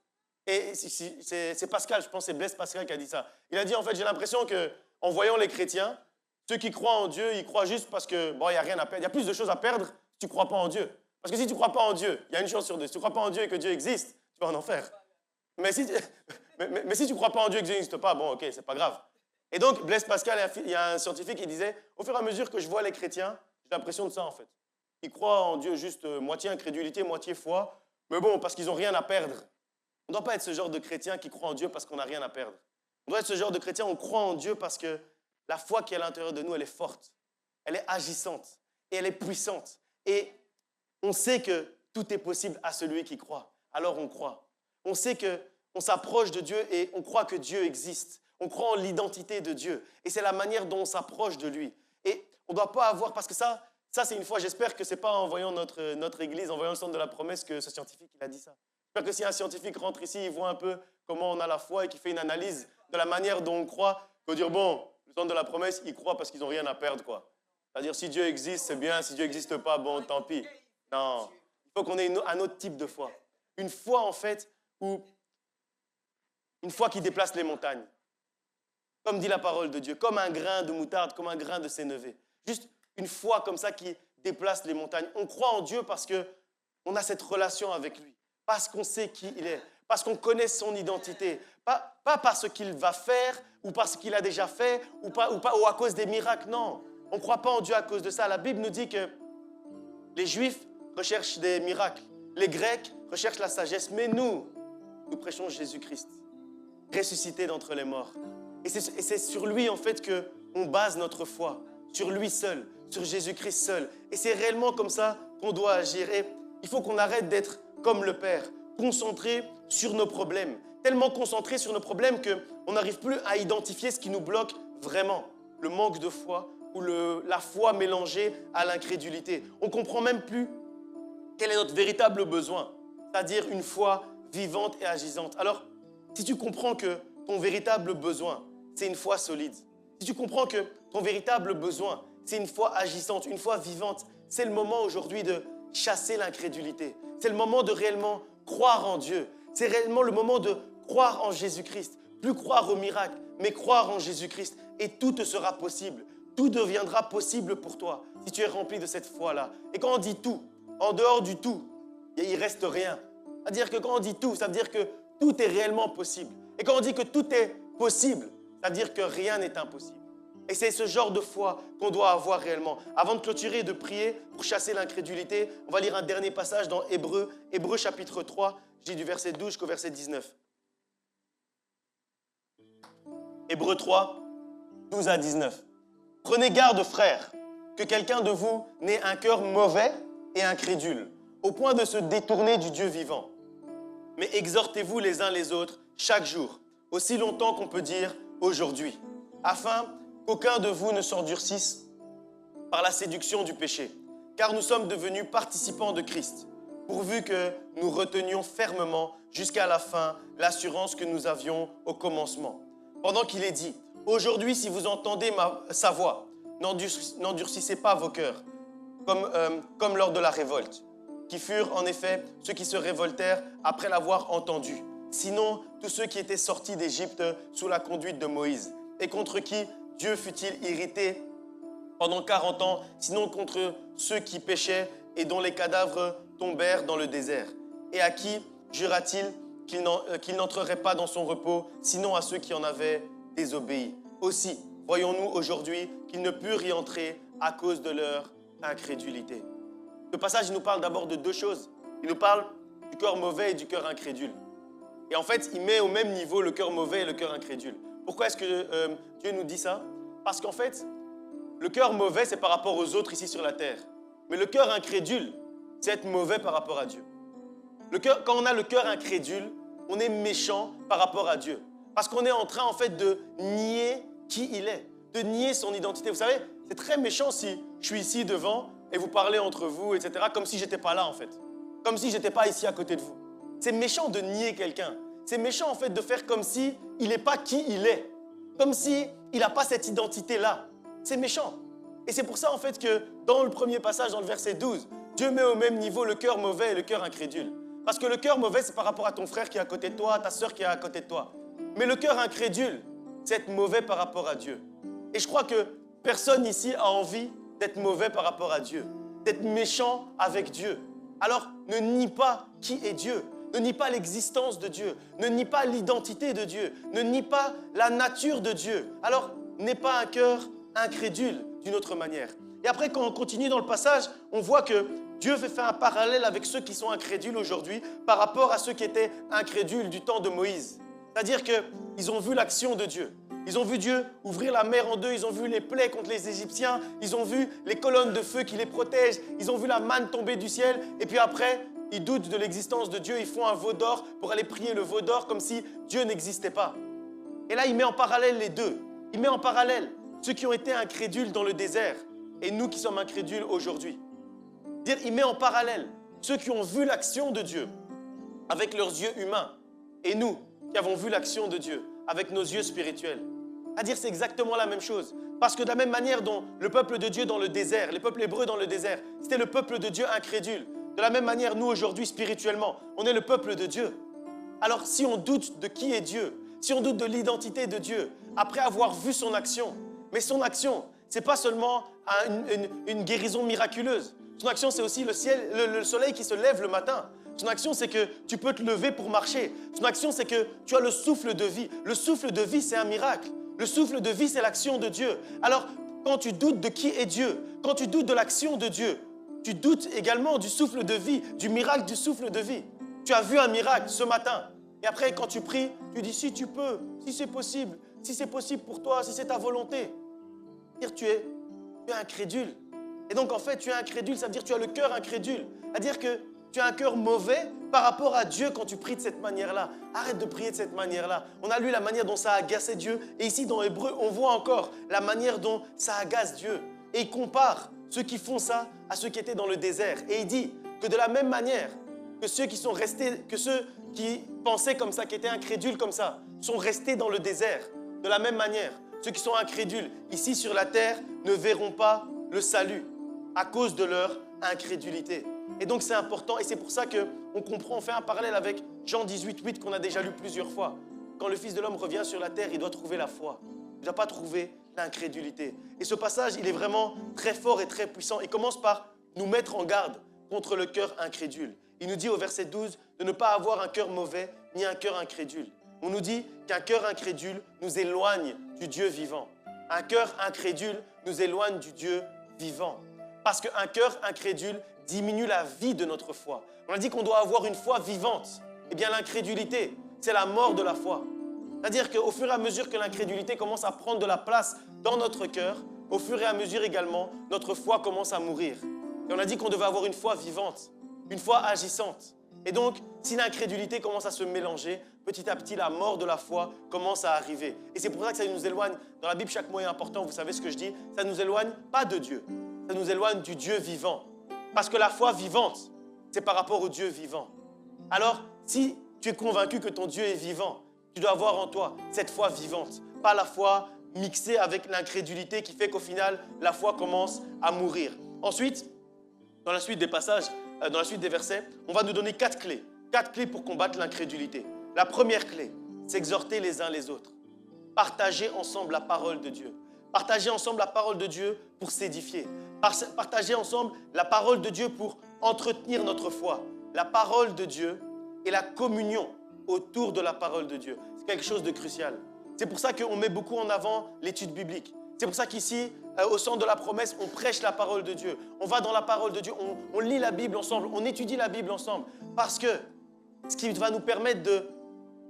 A: Et c'est Pascal, je pense que c'est Blaise Pascal qui a dit ça. Il a dit, en fait, j'ai l'impression qu'en voyant les chrétiens, ceux qui croient en Dieu, ils croient juste parce que, bon, il n'y a rien à perdre. Il y a plus de choses à perdre si tu ne crois pas en Dieu. Parce que si tu ne crois pas en Dieu, il y a une chance sur deux. Si tu ne crois pas en Dieu et que Dieu existe, tu vas en enfer. Mais si tu ne crois pas en Dieu et que Dieu n'existe pas, bon, ok, c'est pas grave. Et donc, Blaise Pascal, il y a un scientifique qui disait, au fur et à mesure que je vois les chrétiens, j'ai l'impression de ça, en fait. Ils croient en Dieu juste moitié incrédulité, moitié foi, mais bon, parce qu'ils n'ont rien à perdre. On ne doit pas être ce genre de chrétien qui croit en Dieu parce qu'on n'a rien à perdre. On doit être ce genre de chrétien, on croit en Dieu parce que la foi qui est à l'intérieur de nous, elle est forte, elle est agissante et elle est puissante. Et on sait que tout est possible à celui qui croit. Alors on croit. On sait qu'on s'approche de Dieu et on croit que Dieu existe. On croit en l'identité de Dieu. Et c'est la manière dont on s'approche de lui. Et on ne doit pas avoir, parce que ça c'est une fois, j'espère que ce n'est pas en voyant notre église, en voyant le centre de la promesse que ce scientifique il a dit ça. J'espère que si un scientifique rentre ici, il voit un peu comment on a la foi et qu'il fait une analyse de la manière dont on croit, il faut dire, bon, le centre de la promesse, ils croient parce qu'ils n'ont rien à perdre, quoi. C'est-à-dire, si Dieu existe, c'est bien. Si Dieu n'existe pas, bon, tant pis. Non. Il faut qu'on ait un autre type de foi. Une foi, en fait, une foi qui déplace les montagnes. Comme dit la parole de Dieu. Comme un grain de moutarde, comme un grain de sénévé. Juste une foi comme ça qui déplace les montagnes. On croit en Dieu parce qu'on a cette relation avec lui. Parce qu'on sait qui il est. Parce qu'on connaît son identité. Pas parce qu'il va faire, ou parce qu'il a déjà fait, ou à cause des miracles. Non. On ne croit pas en Dieu à cause de ça. La Bible nous dit que les Juifs recherchent des miracles. Les Grecs recherchent la sagesse. Mais nous prêchons Jésus-Christ, ressuscité d'entre les morts. Et c'est sur lui, en fait, qu'on base notre foi. Sur lui seul, sur Jésus-Christ seul. Et c'est réellement comme ça qu'on doit agir. Et il faut qu'on arrête d'être comme le Père, concentré sur nos problèmes. Tellement concentré sur nos problèmes qu'on n'arrive plus à identifier ce qui nous bloque vraiment. Le manque de foi ou la foi mélangée à l'incrédulité. On ne comprend même plus quel est notre véritable besoin, c'est-à-dire une foi vivante et agissante. Alors, si tu comprends que ton véritable besoin, c'est une foi solide, si tu comprends que ton véritable besoin, c'est une foi agissante, une foi vivante, c'est le moment aujourd'hui de chasser l'incrédulité. C'est le moment de réellement croire en Dieu. C'est réellement le moment de croire en Jésus-Christ. Plus croire au miracle, mais croire en Jésus-Christ. Et tout te sera possible. Tout deviendra possible pour toi si tu es rempli de cette foi-là. Et quand on dit tout, en dehors du tout, il ne reste rien. C'est-à-dire que quand on dit tout, ça veut dire que tout est réellement possible. Et quand on dit que tout est possible, ça veut dire que rien n'est impossible. Et c'est ce genre de foi qu'on doit avoir réellement. Avant de clôturer et de prier pour chasser l'incrédulité, on va lire un dernier passage dans Hébreux, Hébreux chapitre 3, je dis du verset 12 jusqu'au verset 19. Hébreux 3, 12 à 19. Prenez garde, frères, que quelqu'un de vous n'ait un cœur mauvais et incrédule, au point de se détourner du Dieu vivant. Mais exhortez-vous les uns les autres chaque jour, aussi longtemps qu'on peut dire aujourd'hui, afin qu'aucun de vous ne s'endurcisse par la séduction du péché, car nous sommes devenus participants de Christ, pourvu que nous retenions fermement jusqu'à la fin l'assurance que nous avions au commencement. Pendant qu'il est dit, aujourd'hui, si vous entendez sa voix, n'endurcissez pas vos cœurs, comme lors de la révolte, qui furent en effet ceux qui se révoltèrent après l'avoir entendu. Sinon, tous ceux qui étaient sortis d'Égypte sous la conduite de Moïse, et contre qui Dieu fut-il irrité pendant 40 ans, sinon contre ceux qui péchaient et dont les cadavres tombèrent dans le désert. Et à qui jura-t-il qu'il n'entrerait pas dans son repos, sinon à ceux qui en avaient désobéi. Aussi, voyons-nous aujourd'hui qu'ils ne purent y entrer à cause de leur incrédulité. Ce passage il nous parle d'abord de deux choses. Il nous parle du cœur mauvais et du cœur incrédule. Et en fait, il met au même niveau le cœur mauvais et le cœur incrédule. Pourquoi est-ce que Dieu nous dit ça? Parce qu'en fait, le cœur mauvais, c'est par rapport aux autres ici sur la terre. Mais le cœur incrédule, c'est être mauvais par rapport à Dieu. Quand on a le cœur incrédule, on est méchant par rapport à Dieu. Parce qu'on est en train, en fait, de nier qui il est, de nier son identité. Vous savez, c'est très méchant si je suis ici devant et vous parlez entre vous, etc., comme si je n'étais pas là, en fait. Comme si je n'étais pas ici à côté de vous. C'est méchant de nier quelqu'un. C'est méchant, en fait, de faire comme si il n'est pas qui il est. Comme si il n'a pas cette identité-là. C'est méchant. Et c'est pour ça, en fait, que dans le premier passage, dans le verset 12, Dieu met au même niveau le cœur mauvais et le cœur incrédule. Parce que le cœur mauvais, c'est par rapport à ton frère qui est à côté de toi, à ta sœur qui est à côté de toi. Mais le cœur incrédule, c'est être mauvais par rapport à Dieu. Et je crois que personne ici a envie d'être mauvais par rapport à Dieu, d'être méchant avec Dieu. Alors, ne nie pas qui est Dieu. Ne nie pas l'existence de Dieu. Ne nie pas l'identité de Dieu. Ne nie pas la nature de Dieu. Alors, n'aie pas un cœur incrédule d'une autre manière. Et après, quand on continue dans le passage, on voit que Dieu fait faire un parallèle avec ceux qui sont incrédules aujourd'hui par rapport à ceux qui étaient incrédules du temps de Moïse. C'est-à-dire qu'ils ont vu l'action de Dieu. Ils ont vu Dieu ouvrir la mer en deux, ils ont vu les plaies contre les Égyptiens, ils ont vu les colonnes de feu qui les protègent, ils ont vu la manne tomber du ciel, et puis après, ils doutent de l'existence de Dieu, ils font un veau d'or pour aller prier le veau d'or comme si Dieu n'existait pas. Et là, il met en parallèle les deux. Il met en parallèle ceux qui ont été incrédules dans le désert et nous qui sommes incrédules aujourd'hui. Il met en parallèle ceux qui ont vu l'action de Dieu avec leurs yeux humains et nous qui avons vu l'action de Dieu avec nos yeux spirituels. C'est exactement la même chose. Parce que de la même manière dont le peuple de Dieu dans le désert, les peuples hébreux dans le désert, c'était le peuple de Dieu incrédule. De la même manière, nous aujourd'hui, spirituellement, on est le peuple de Dieu. Alors, si on doute de qui est Dieu, si on doute de l'identité de Dieu, après avoir vu son action, mais son action, ce n'est pas seulement une guérison miraculeuse. Son action, c'est aussi le soleil qui se lève le matin. Son action, c'est que tu peux te lever pour marcher. Son action, c'est que tu as le souffle de vie. Le souffle de vie, c'est un miracle. Le souffle de vie, c'est l'action de Dieu. Alors, quand tu doutes de qui est Dieu, quand tu doutes de l'action de Dieu, tu doutes également du souffle de vie, du miracle du souffle de vie. Tu as vu un miracle ce matin. Et après, quand tu pries, tu dis si tu peux, si c'est possible pour toi, si c'est ta volonté. Tu es incrédule. Et donc, en fait, tu es incrédule, ça veut dire que tu as le cœur incrédule. C'est-à-dire que tu as un cœur mauvais par rapport à Dieu quand tu pries de cette manière-là. Arrête de prier de cette manière-là. On a lu la manière dont ça a agacé Dieu. Et ici, dans Hébreu, on voit encore la manière dont ça agace Dieu. Et il compare ceux qui font ça à ceux qui étaient dans le désert. Et il dit que de la même manière que ceux qui sont restés, que ceux qui pensaient comme ça, qui étaient incrédules comme ça, sont restés dans le désert. De la même manière, ceux qui sont incrédules ici sur la terre ne verront pas le salut à cause de leur incrédulité. Et donc c'est important et c'est pour ça qu'on comprend, on fait un parallèle avec Jean 18:8 qu'on a déjà lu plusieurs fois. Quand le Fils de l'homme revient sur la terre, il doit trouver la foi. Il ne doit pas trouver l'incrédulité. Et ce passage, il est vraiment très fort et très puissant. Il commence par nous mettre en garde contre le cœur incrédule. Il nous dit au verset 12 de ne pas avoir un cœur mauvais ni un cœur incrédule. On nous dit qu'un cœur incrédule nous éloigne du Dieu vivant. Un cœur incrédule nous éloigne du Dieu vivant. Parce qu'un cœur incrédule diminue la vie de notre foi. On a dit qu'on doit avoir une foi vivante. Eh bien, l'incrédulité, c'est la mort de la foi. C'est-à-dire qu'au fur et à mesure que l'incrédulité commence à prendre de la place dans notre cœur, au fur et à mesure également, notre foi commence à mourir. Et on a dit qu'on devait avoir une foi vivante, une foi agissante. Et donc, si l'incrédulité commence à se mélanger, petit à petit, la mort de la foi commence à arriver. Et c'est pour ça que ça nous éloigne. Dans la Bible, chaque mot est important, vous savez ce que je dis. Ça nous éloigne pas de Dieu, ça nous éloigne du Dieu vivant. Parce que la foi vivante, c'est par rapport au Dieu vivant. Alors, si tu es convaincu que ton Dieu est vivant, tu dois avoir en toi cette foi vivante, pas la foi mixée avec l'incrédulité qui fait qu'au final, la foi commence à mourir. Ensuite, dans la suite des passages, dans la suite des versets, on va nous donner 4 clés. 4 clés pour combattre l'incrédulité. La première clé, c'est exhorter les uns les autres. Partager ensemble la parole de Dieu. Partager ensemble la parole de Dieu pour s'édifier. Partager ensemble la parole de Dieu pour entretenir notre foi. La parole de Dieu et la communion autour de la parole de Dieu. C'est quelque chose de crucial. C'est pour ça qu'on met beaucoup en avant l'étude biblique. C'est pour ça qu'ici, au centre de la promesse, on prêche la parole de Dieu. On va dans la parole de Dieu, on lit la Bible ensemble, on étudie la Bible ensemble. Parce que ce qui va nous permettre de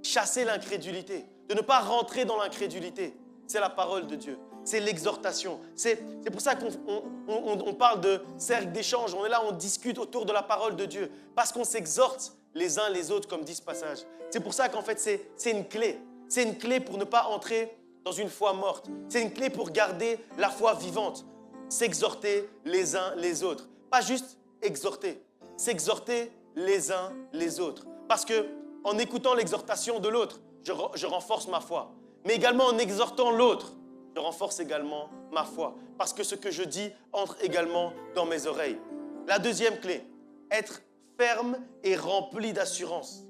A: chasser l'incrédulité, de ne pas rentrer dans l'incrédulité, c'est la parole de Dieu. C'est l'exhortation. C'est pour ça qu'on parle de cercle d'échange. On est là, on discute autour de la parole de Dieu. Parce qu'on s'exhorte les uns les autres, comme dit ce passage. C'est pour ça qu'en fait, c'est une clé. C'est une clé pour ne pas entrer dans une foi morte. C'est une clé pour garder la foi vivante. S'exhorter les uns les autres. Pas juste exhorter. S'exhorter les uns les autres. Parce que en écoutant l'exhortation de l'autre, je renforce ma foi. Mais également en exhortant l'autre, je renforce également ma foi. Parce que ce que je dis entre également dans mes oreilles. La deuxième clé, être ferme et rempli d'assurance.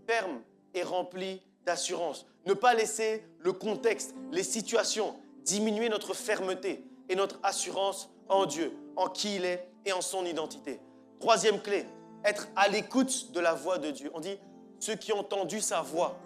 A: Ferme et rempli d'assurance. Ne pas laisser le contexte, les situations diminuer notre fermeté et notre assurance en Dieu, en qui il est et en son identité. Troisième clé, être à l'écoute de la voix de Dieu. On dit, ceux qui ont entendu sa voix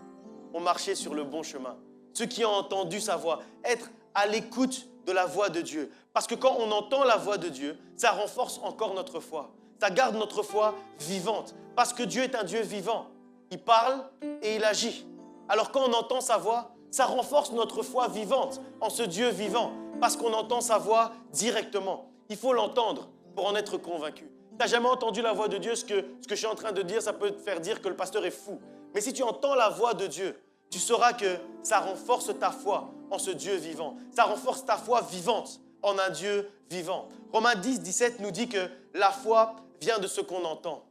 A: ont marché sur le bon chemin. Ceux qui ont entendu sa voix, être à l'écoute de la voix de Dieu. Parce que quand on entend la voix de Dieu, ça renforce encore notre foi. Ça garde notre foi vivante. Parce que Dieu est un Dieu vivant. Il parle et il agit. Alors quand on entend sa voix, ça renforce notre foi vivante en ce Dieu vivant. Parce qu'on entend sa voix directement. Il faut l'entendre pour en être convaincu. Tu n'as jamais entendu la voix de Dieu, ce que je suis en train de dire, ça peut te faire dire que le pasteur est fou. Mais si tu entends la voix de Dieu, tu sauras que ça renforce ta foi en ce Dieu vivant. Ça renforce ta foi vivante en un Dieu vivant. Romains 10, 17 nous dit que la foi vient de ce qu'on entend.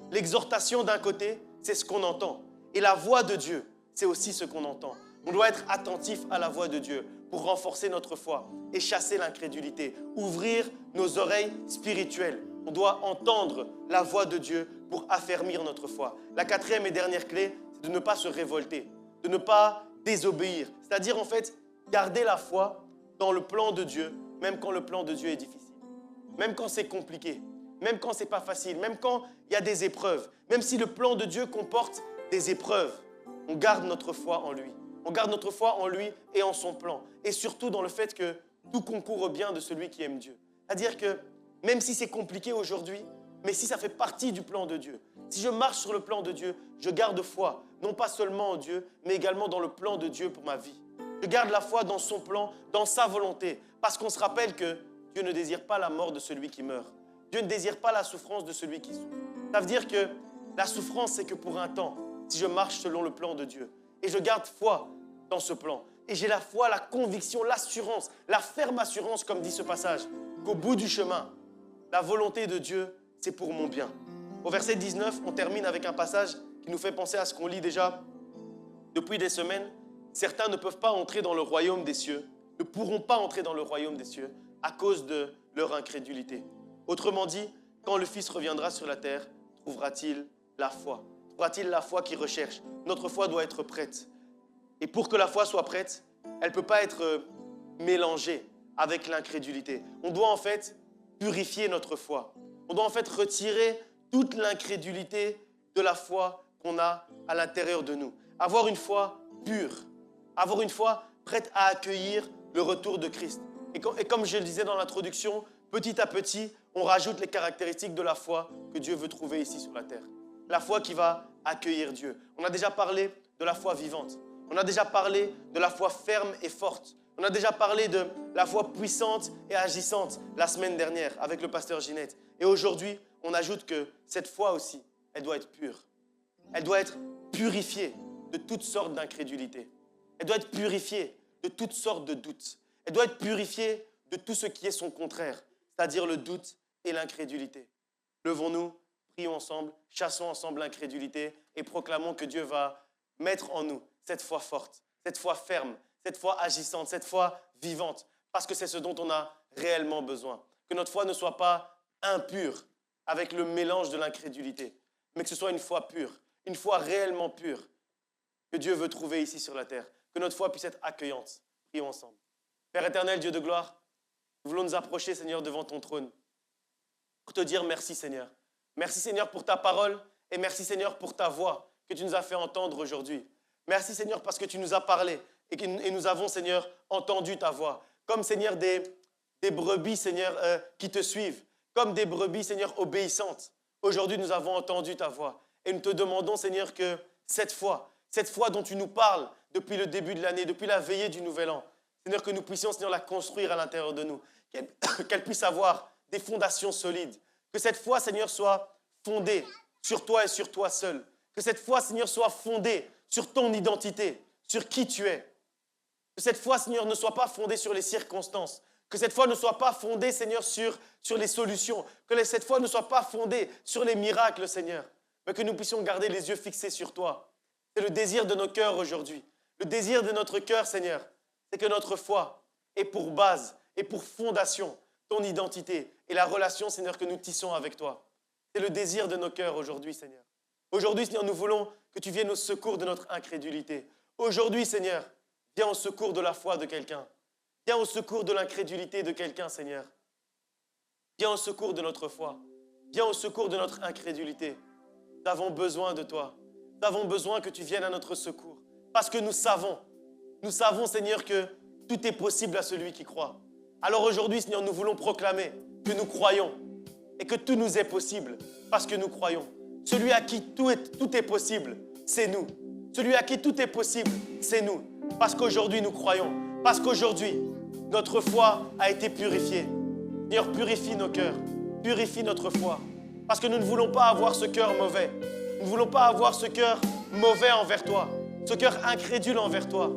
A: L'exhortation d'un côté, c'est ce qu'on entend. Et la voix de Dieu, c'est aussi ce qu'on entend. On doit être attentif à la voix de Dieu pour renforcer notre foi et chasser l'incrédulité, ouvrir nos oreilles spirituelles. On doit entendre la voix de Dieu pour affermir notre foi. La quatrième et dernière clé, c'est de ne pas se révolter, de ne pas désobéir. C'est-à-dire, en fait, garder la foi dans le plan de Dieu, même quand le plan de Dieu est difficile, même quand c'est compliqué, même quand ce n'est pas facile, même quand il y a des épreuves, même si le plan de Dieu comporte des épreuves, on garde notre foi en lui. On garde notre foi en lui et en son plan. Et surtout dans le fait que tout concourt au bien de celui qui aime Dieu. C'est-à-dire que même si c'est compliqué aujourd'hui, mais si ça fait partie du plan de Dieu, si je marche sur le plan de Dieu, je garde foi, non pas seulement en Dieu, mais également dans le plan de Dieu pour ma vie. Je garde la foi dans son plan, dans sa volonté, parce qu'on se rappelle que Dieu ne désire pas la mort de celui qui meurt. Dieu ne désire pas la souffrance de celui qui souffre. Ça veut dire que la souffrance, c'est que pour un temps, si je marche selon le plan de Dieu. Et je garde foi dans ce plan. Et j'ai la foi, la conviction, l'assurance, la ferme assurance, comme dit ce passage, qu'au bout du chemin, la volonté de Dieu, c'est pour mon bien. Au verset 19, on termine avec un passage qui nous fait penser à ce qu'on lit déjà depuis des semaines. Certains ne peuvent pas entrer dans le royaume des cieux, ne pourront pas entrer dans le royaume des cieux à cause de leur incrédulité. Autrement dit, quand le Fils reviendra sur la terre, trouvera-t-il la foi? Trouvera-t-il la foi qu'il recherche? Notre foi doit être prête. Et pour que la foi soit prête, elle ne peut pas être mélangée avec l'incrédulité. On doit en fait purifier notre foi. On doit en fait retirer toute l'incrédulité de la foi qu'on a à l'intérieur de nous. Avoir une foi pure, avoir une foi prête à accueillir le retour de Christ. Et comme je le disais dans l'introduction, petit à petit, on rajoute les caractéristiques de la foi que Dieu veut trouver ici sur la terre. La foi qui va accueillir Dieu. On a déjà parlé de la foi vivante. On a déjà parlé de la foi ferme et forte. On a déjà parlé de la foi puissante et agissante la semaine dernière avec le pasteur Ginette. Et aujourd'hui, on ajoute que cette foi aussi, elle doit être pure. Elle doit être purifiée de toutes sortes d'incrédulité. Elle doit être purifiée de toutes sortes de doutes. Elle doit être purifiée de tout ce qui est son contraire, c'est-à-dire le doute et l'incrédulité. Levons-nous, prions ensemble, chassons ensemble l'incrédulité et proclamons que Dieu va mettre en nous cette foi forte, cette foi ferme, cette foi agissante, cette foi vivante, parce que c'est ce dont on a réellement besoin. Que notre foi ne soit pas impure avec le mélange de l'incrédulité, mais que ce soit une foi pure, une foi réellement pure que Dieu veut trouver ici sur la terre. Que notre foi puisse être accueillante. Prions ensemble. Père éternel, Dieu de gloire, nous voulons nous approcher, Seigneur, devant ton trône pour te dire merci, Seigneur. Merci, Seigneur, pour ta parole et merci, Seigneur, pour ta voix que tu nous as fait entendre aujourd'hui. Merci, Seigneur, parce que tu nous as parlé et nous avons, Seigneur, entendu ta voix. Comme, Seigneur, des brebis, Seigneur, qui te suivent. Comme des brebis, Seigneur, obéissantes. Aujourd'hui, nous avons entendu ta voix. Et nous te demandons, Seigneur, que cette foi dont tu nous parles depuis le début de l'année, depuis la veillée du Nouvel An, Seigneur, que nous puissions, Seigneur, la construire à l'intérieur de nous. Qu'elle puisse avoir des fondations solides. Que cette foi, Seigneur, soit fondée sur toi et sur toi seul. Que cette foi, Seigneur, soit fondée sur ton identité, sur qui tu es. Que cette foi, Seigneur, ne soit pas fondée sur les circonstances. Que cette foi ne soit pas fondée, Seigneur, sur les solutions. Que cette foi ne soit pas fondée sur les miracles, Seigneur. Mais que nous puissions garder les yeux fixés sur toi. C'est le désir de nos cœurs aujourd'hui. Le désir de notre cœur, Seigneur, c'est que notre foi ait pour base et pour fondation ton identité et la relation, Seigneur, que nous tissons avec toi. C'est le désir de nos cœurs aujourd'hui, Seigneur. Aujourd'hui, Seigneur, nous voulons que tu viennes au secours de notre incrédulité. Aujourd'hui, Seigneur, viens au secours de la foi de quelqu'un. Viens au secours de l'incrédulité de quelqu'un, Seigneur. Viens au secours de notre foi. Viens au secours de notre incrédulité. Nous avons besoin de toi. Nous avons besoin que tu viennes à notre secours. Parce que nous savons, Seigneur, que tout est possible à celui qui croit. Alors aujourd'hui, Seigneur, nous voulons proclamer que nous croyons et que tout nous est possible parce que nous croyons. Celui à qui tout est possible, c'est nous. Celui à qui tout est possible, c'est nous. Parce qu'aujourd'hui, nous croyons. Parce qu'aujourd'hui, notre foi a été purifiée. Seigneur, purifie nos cœurs. Purifie notre foi. Parce que nous ne voulons pas avoir ce cœur mauvais. Nous ne voulons pas avoir ce cœur mauvais envers toi. Ce cœur incrédule envers toi.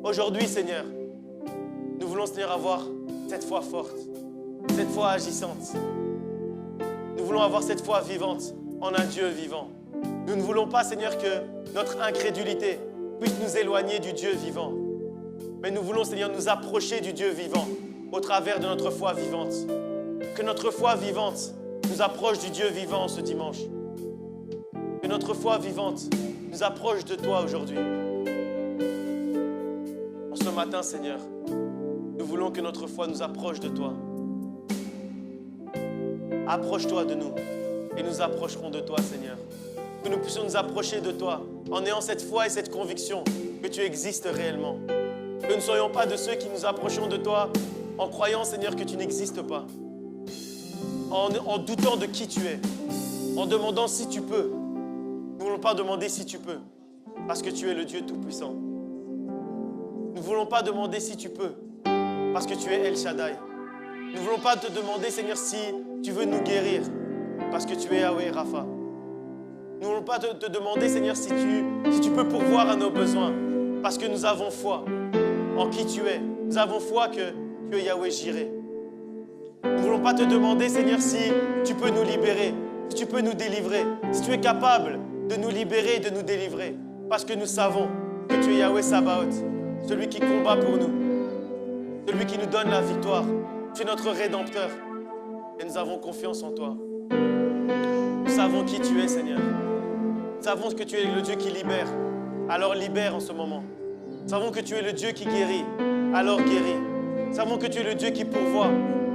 A: Aujourd'hui, Seigneur, nous voulons, Seigneur, avoir cette foi forte, cette foi agissante. Nous voulons avoir cette foi vivante en un Dieu vivant. Nous ne voulons pas, Seigneur, que notre incrédulité puisse nous éloigner du Dieu vivant. Mais nous voulons, Seigneur, nous approcher du Dieu vivant au travers de notre foi vivante. Que notre foi vivante nous approche du Dieu vivant ce dimanche. Que notre foi vivante nous approche de toi aujourd'hui. En ce matin, Seigneur, nous voulons que notre foi nous approche de toi. Approche-toi de nous et nous approcherons de toi, Seigneur. Que nous puissions nous approcher de toi en ayant cette foi et cette conviction que tu existes réellement. Que nous ne soyons pas de ceux qui nous approchons de toi en croyant, Seigneur, que tu n'existes pas. En doutant de qui tu es. En demandant si tu peux. Nous ne voulons pas demander si tu peux. Parce que tu es le Dieu Tout-Puissant. Nous ne voulons pas demander si tu peux. Parce que tu es El Shaddai. Nous ne voulons pas te demander, Seigneur, si tu veux nous guérir. Parce que tu es Yahweh Rapha. Nous ne voulons pas te demander, Seigneur, si tu peux pourvoir à nos besoins. Parce que nous avons foi en qui tu es. Nous avons foi que tu es Yahweh Jireh. Nous ne voulons pas te demander, Seigneur, si tu peux nous libérer, si tu peux nous délivrer, si tu es capable de nous libérer et de nous délivrer. Parce que nous savons que tu es Yahweh Sabaoth, celui qui combat pour nous, celui qui nous donne la victoire. Tu es notre Rédempteur et nous avons confiance en toi. Nous savons qui tu es, Seigneur. Nous savons que tu es le Dieu qui libère. Alors libère en ce moment. Nous savons que tu es le Dieu qui guérit. Alors guéris. Nous savons que tu es le Dieu qui pourvoit.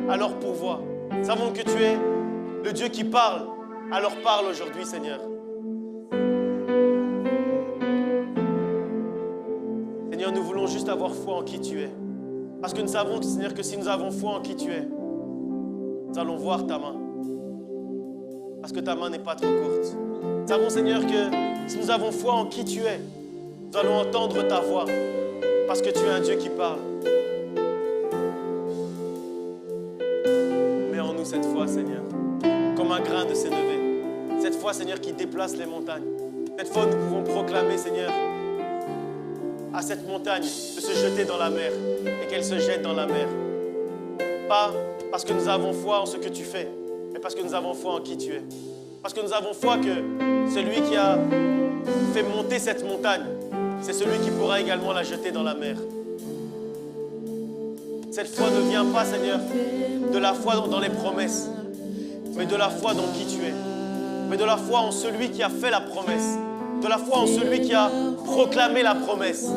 A: Alors pourvois. Nous savons que tu es le Dieu qui parle Alors parle aujourd'hui, Seigneur. Seigneur, nous voulons juste avoir foi en qui tu es. Parce que nous savons, Seigneur, que si nous avons foi en qui tu es, nous allons voir ta main. Parce que ta main n'est pas trop courte. Nous savons, Seigneur, que si nous avons foi en qui tu es, nous allons entendre ta voix. Parce que tu es un Dieu qui parle. Mets en nous cette foi, Seigneur, comme un grain de sénévé. Cette foi, Seigneur, qui déplace les montagnes. Cette foi, nous pouvons proclamer, Seigneur, à cette montagne de se jeter dans la mer et qu'elle se jette dans la mer. Pas parce que nous avons foi en ce que tu fais, mais parce que nous avons foi en qui tu es. Parce que nous avons foi que celui qui a fait monter cette montagne, c'est celui qui pourra également la jeter dans la mer. Cette foi ne vient pas, Seigneur, de la foi dans les promesses, mais de la foi dans qui tu es. Mais de la foi en celui qui a fait la promesse. De la foi en celui qui a proclamé la promesse.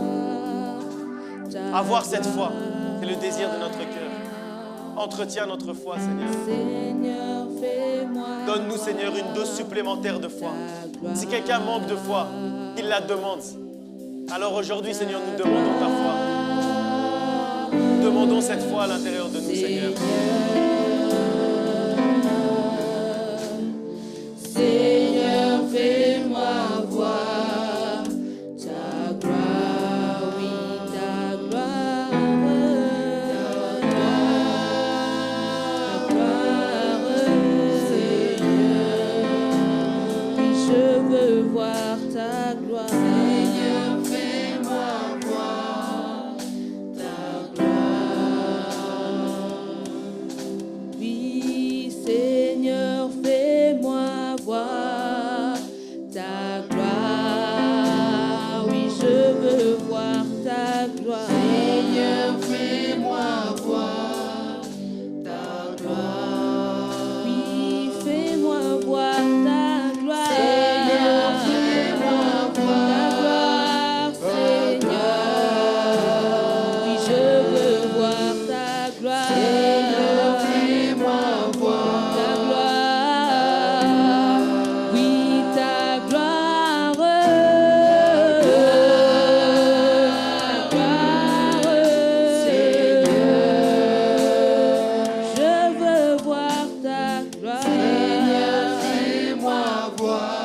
A: Avoir cette foi, c'est le désir de notre cœur. Entretiens notre foi, Seigneur. Donne-nous, Seigneur, une dose supplémentaire de foi. Si quelqu'un manque de foi, qu'il la demande. Alors aujourd'hui, Seigneur, nous demandons ta foi. Nous demandons cette foi à l'intérieur de nous, Seigneur.
B: Seigneur, fais-moi voir ta gloire, oui, ta gloire, Seigneur, oui, je veux voir ta gloire. Seigneur, fais-moi voir ta gloire. Oui, Seigneur, fais-moi voir ta gloire. Oui, je veux voir ta gloire. Seigneur, fais-moi voir ta gloire. Oui, fais-moi voir ta gloire. Seigneur, fais-moi voir ta gloire. Seigneur, oui, je veux voir ta gloire. Seigneur, fais-moi voir ta gloire. Oui, ta gloire. Seigneur, je veux voir ta gloire. Seigneur, fais-moi voir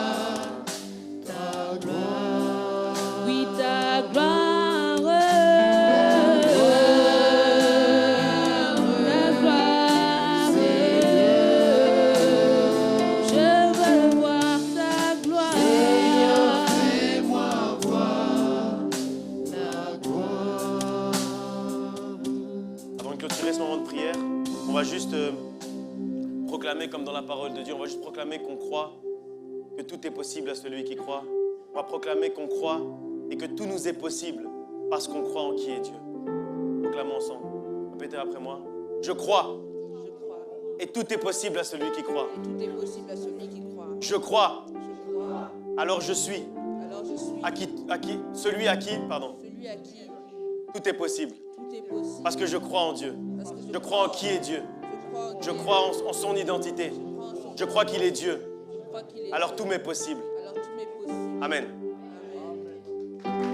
B: ta gloire. Oui, ta gloire. Ta gloire. Je veux voir ta gloire. Seigneur, fais-moi voir ta gloire.
A: Avant de clôturer ce moment de prière, on va juste proclamer comme dans la parole de Dieu, on va juste proclamer qu'on croit que tout est possible à celui qui croit. On va proclamer qu'on croit et que tout nous est possible parce qu'on croit en qui est Dieu. Proclamons ensemble. Répétez après moi. Je crois
B: Je crois.
A: et tout est possible à celui qui croit.
B: Et tout est possible à celui qui croit.
A: Je crois,
B: Je crois.
A: alors je suis.
B: Alors je suis
A: Celui à qui,
B: celui à qui
A: tout est possible.
B: tout est possible.
A: Parce que je crois en Dieu.
B: Parce que
A: Je crois en qui est Dieu.
B: Je
A: Je
B: crois
A: crois en son identité. Je crois qu'il est Dieu.
B: Je crois qu'il est
A: Alors
B: Dieu.
A: tout m'est possible.
B: Alors tout m'est possible.
A: Amen.
B: Amen.